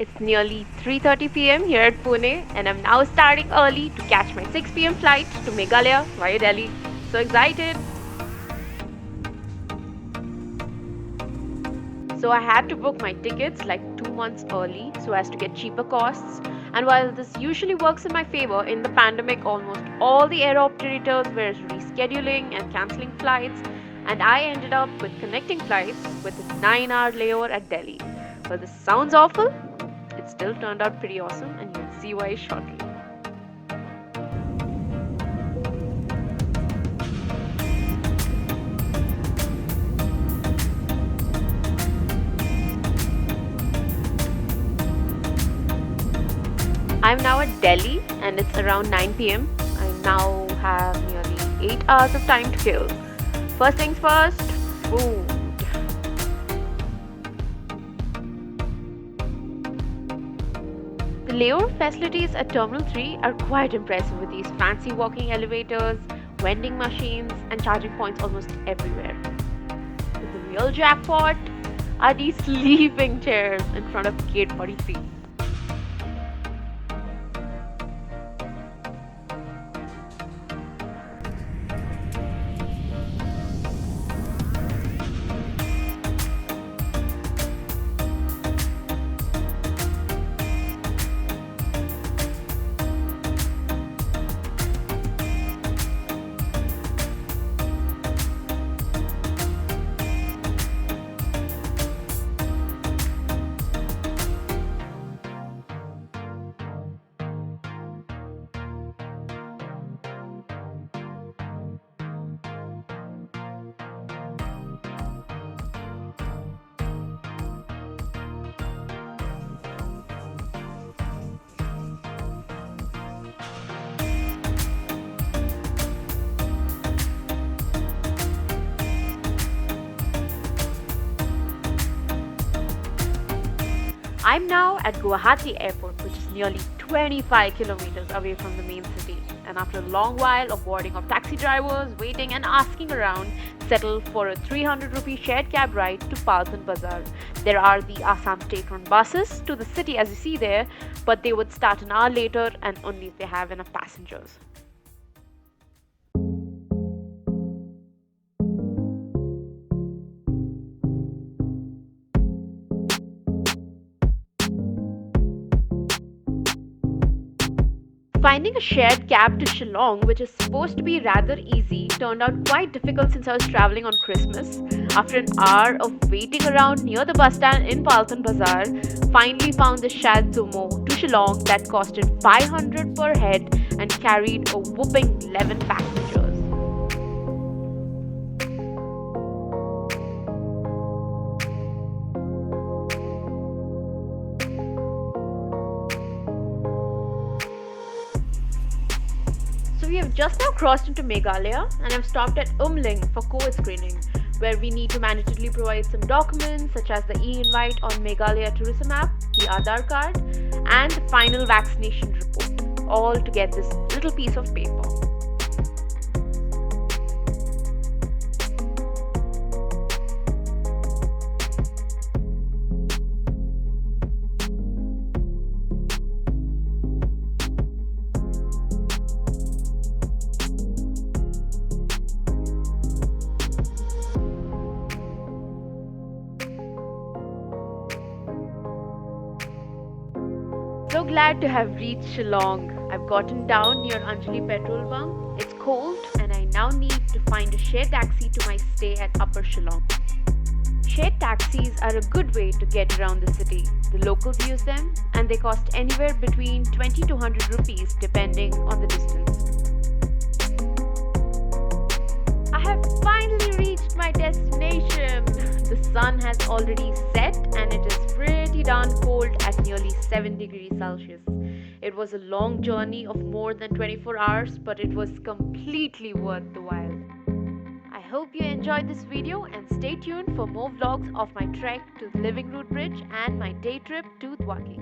It's nearly 3:30 p.m. here at Pune, and I'm now starting early to catch my 6 p.m. flight to Meghalaya via Delhi. So excited! So I had to book my tickets like 2 months early so as to get cheaper costs. And while this usually works in my favor, in the pandemic, almost all the air operators were rescheduling and cancelling flights, and I ended up with connecting flights with a 9-hour layover at Delhi. Well, this sounds awful. It still turned out pretty awesome, and you'll see why shortly. I'm now at Delhi and it's around 9 pm. I now have nearly 8 hours of time to kill. First things first, food. The layover facilities at Terminal 3 are quite impressive with these fancy walking elevators, vending machines, and charging points almost everywhere. But the real jackpot are these sleeping chairs in front of Gate 43. I'm now at Guwahati Airport, which is nearly 25 kilometers away from the main city. And after a long while of boarding of taxi drivers, waiting and asking around, settled for a 300 rupee shared cab ride to Paltan Bazaar. There are the Assam state-run buses to the city as you see there, but they would start an hour later and only if they have enough passengers. Finding a shared cab to Shillong, which is supposed to be rather easy, turned out quite difficult since I was traveling on Christmas. After an hour of waiting around near the bus stand in Paltan Bazaar, finally found the Shad Sumo to Shillong that costed 500 per head and carried a whopping 11 passengers. So we have just now crossed into Meghalaya and have stopped at Umling for COVID screening, where we need to mandatorily provide some documents such as the e-invite on Meghalaya tourism app, the Aadhaar card, and the final vaccination report, all to get this little piece of paper. So glad to have reached Shillong. I've gotten down near Anjali petrol bunk. It's cold and I now need to find a shared taxi to my stay at Upper Shillong. Shared taxis are a good way to get around the city. The locals use them and they cost anywhere between 20 to 100 rupees depending on the distance. I have finally reached my destination. The sun has already set and it is pretty darn cold at nearly 7 degrees Celsius. It was a long journey of more than 24 hours, but it was completely worth the while. I hope you enjoyed this video and stay tuned for more vlogs of my trek to the Living Root Bridge and my day trip to Dwaki.